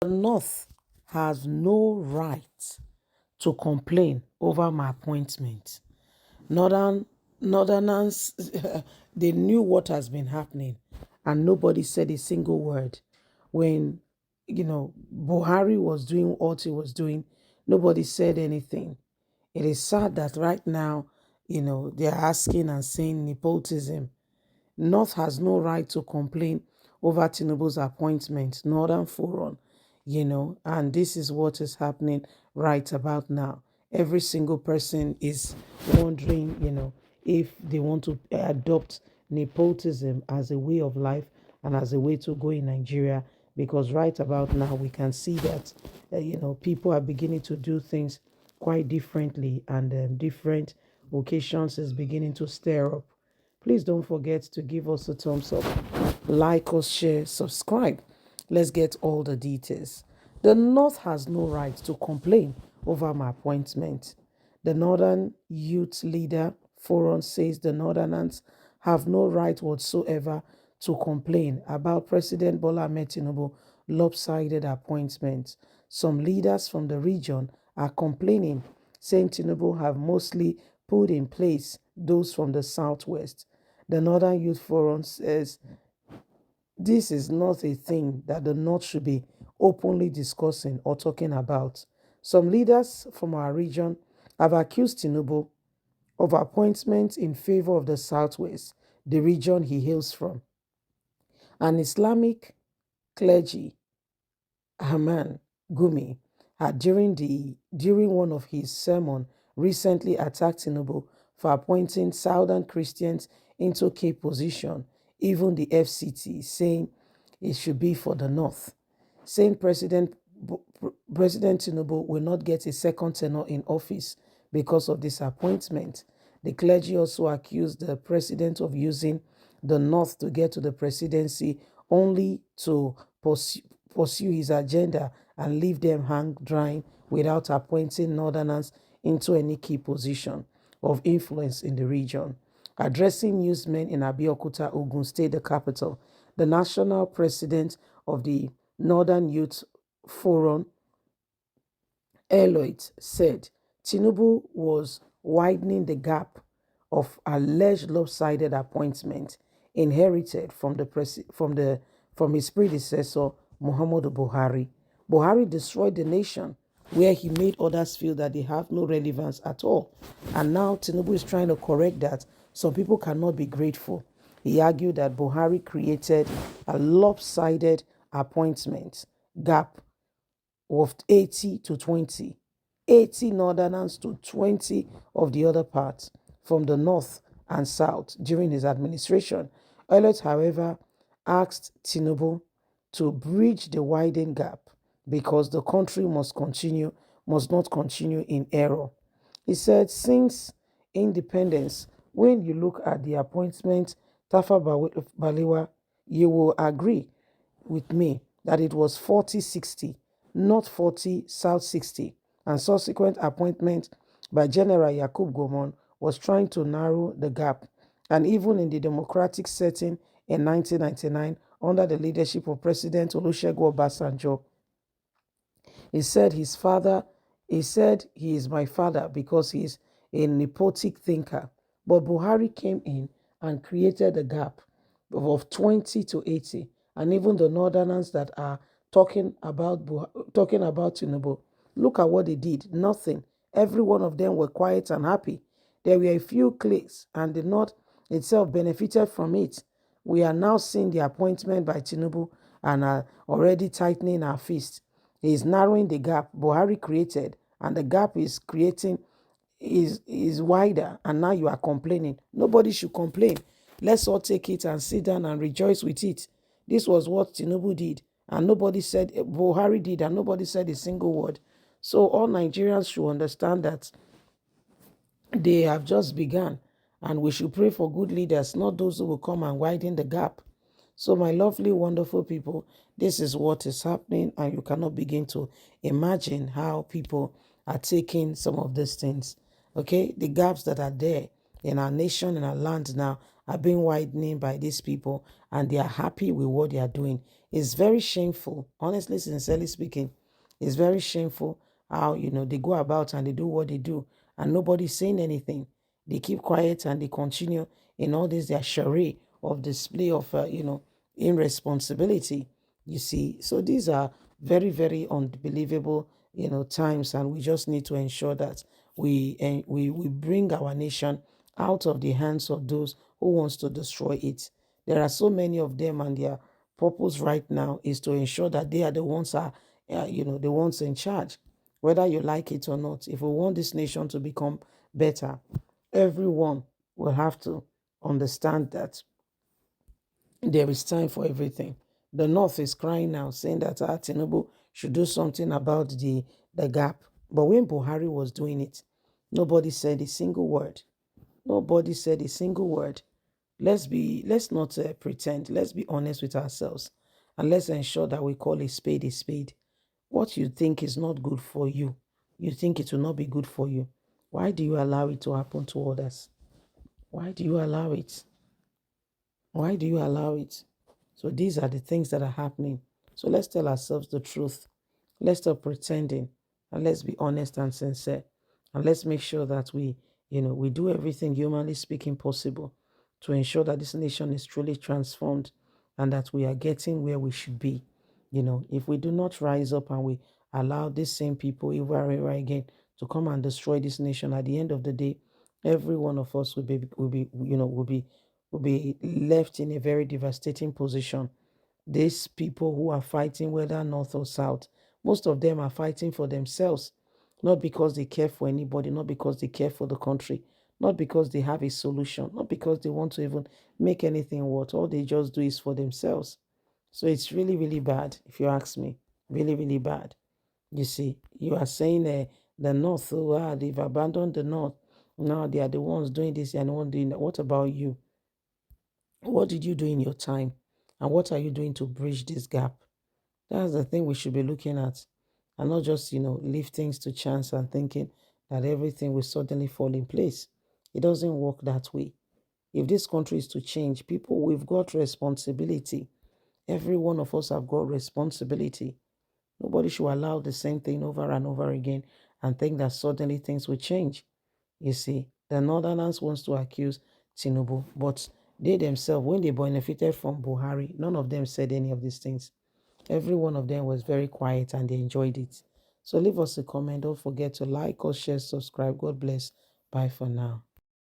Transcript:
North has no right to complain over my appointment. Northern Northerners, they knew what has been happening, and nobody said a single word. When Buhari was doing what he was doing, nobody said anything. It is sad that right now, they're asking and saying nepotism. North has no right to complain over Tinubu's appointment, Northern Forum, and this is what is happening right about now. Every single person is wondering, if they want to adopt nepotism as a way of life and as a way to go in Nigeria, because right about now we can see that, people are beginning to do things quite differently, and different occasions is beginning to stir up. Please don't forget to give us a thumbs up, like us, share, subscribe. Let's get all the details. The North has no right to complain over my appointment. The Northern Youth Leader Forum says the Northerners have no right whatsoever to complain about President Bola Ahmed Tinubu lopsided appointment. Some leaders from the region are complaining, saying Tinubu have mostly put in place those from the southwest. The Northern Youth Forum says this is not a thing that the North should be openly discussing or talking about. Some leaders from our region have accused Tinubu of appointments in favor of the Southwest, the region he hails from. An Islamic clergy, Haman Gumi, had during one of his sermons recently attacked Tinubu for appointing Southern Christians into key position, even the FCT, saying it should be for the North, saying President Tinubu will not get a second tenure in office because of this appointment. The clergy also accused the president of using the North to get to the presidency, only to pursue his agenda and leave them hang drying without appointing Northerners into any key position of influence in the region. Addressing newsmen in Abeokuta, Ogun State, the capital, the national president of the Northern Youth Forum, Eloit, said Tinubu was widening the gap of alleged lopsided appointment inherited from his predecessor Muhammadu Buhari. Buhari destroyed the nation where he made others feel that they have no relevance at all. And now Tinubu is trying to correct that. Some people cannot be grateful. He argued that Buhari created a lopsided appointment gap of 80 to 20. 80 Northerners to 20 of the other parts from the North and South during his administration. Elliott, however, asked Tinubu to bridge the widened gap because the country must not continue in error. He said, since independence, when you look at the appointment, Tafa Balewa, you will agree with me that it was 40-60, not 40 South 60, and subsequent appointment by General Yakub Gowon was trying to narrow the gap. And even in the democratic setting in 1999, under the leadership of President Olusegun Obasanjo, he said he is my father because he is a nepotic thinker. But Buhari came in and created a gap of 20 to 80. And even the Northerners that are talking about Tinubu, look at what they did. Nothing. Every one of them were quiet and happy. There were a few cliques, and the North itself benefited from it. We are now seeing the appointment by Tinubu and are already tightening our fist. He is narrowing the gap Buhari created, and the gap is creating is wider, and now you are complaining. Nobody should complain. Let's all take it and sit down and rejoice with it. This was what Tinubu did, and nobody said Buhari did, and nobody said a single word. So all Nigerians should understand that they have just begun, and we should pray for good leaders, not those who will come and widen the gap. So, my lovely, wonderful people, this is what is happening, and you cannot begin to imagine how people are taking some of these things. Okay, the gaps that are there in our nation and our land now are being widening by these people and they are happy with what they are doing. It's very shameful. Honestly, sincerely speaking, it's very shameful how, they go about and they do what they do and nobody's saying anything. They keep quiet and they continue in all this their charade of display of, irresponsibility. You see, so these are very, very unbelievable, times, and we just need to ensure that we bring our nation out of the hands of those who wants to destroy it. There are so many of them, and their purpose right now is to ensure that they are the ones the ones in charge, whether you like it or not. If we want this nation to become better, everyone will have to understand that there is time for everything. The North is crying now, saying that Tinubu should do something about the gap. But when Buhari was doing it, nobody said a single word. Nobody said a single word. Let's not pretend. Let's be honest with ourselves, and let's ensure that we call a spade a spade. What you think is not good for you, you think it will not be good for you. Why do you allow it to happen to others? Why do you allow it? Why do you allow it? So these are the things that are happening. So let's tell ourselves the truth. Let's stop pretending and let's be honest and sincere. And let's make sure that we do everything humanly speaking possible to ensure that this nation is truly transformed and that we are getting where we should be. If we do not rise up and we allow these same people over and over again to come and destroy this nation, at the end of the day, every one of us will be left in a very devastating position. These people who are fighting, whether north or south, most of them are fighting for themselves, not because they care for anybody, not because they care for the country, not because they have a solution, not because they want to even make anything work. All they just do is for themselves. So it's really, really bad, if you ask me. Really, really bad. You see, you are saying the North, they've abandoned the North. Now they are the ones doing this and the one doing that. What about you? What did you do in your time? And what are you doing to bridge this gap? That's the thing we should be looking at. And not just, leave things to chance and thinking that everything will suddenly fall in place. It doesn't work that way. If this country is to change, people, we've got responsibility. Every one of us have got responsibility. Nobody should allow the same thing over and over again and think that suddenly things will change. You see, the Northerners wants to accuse Tinubu, but they themselves, when they benefited from Buhari, none of them said any of these things. Every one of them was very quiet and they enjoyed it. So leave us a comment. Don't forget to like or share, subscribe. God bless. Bye for now.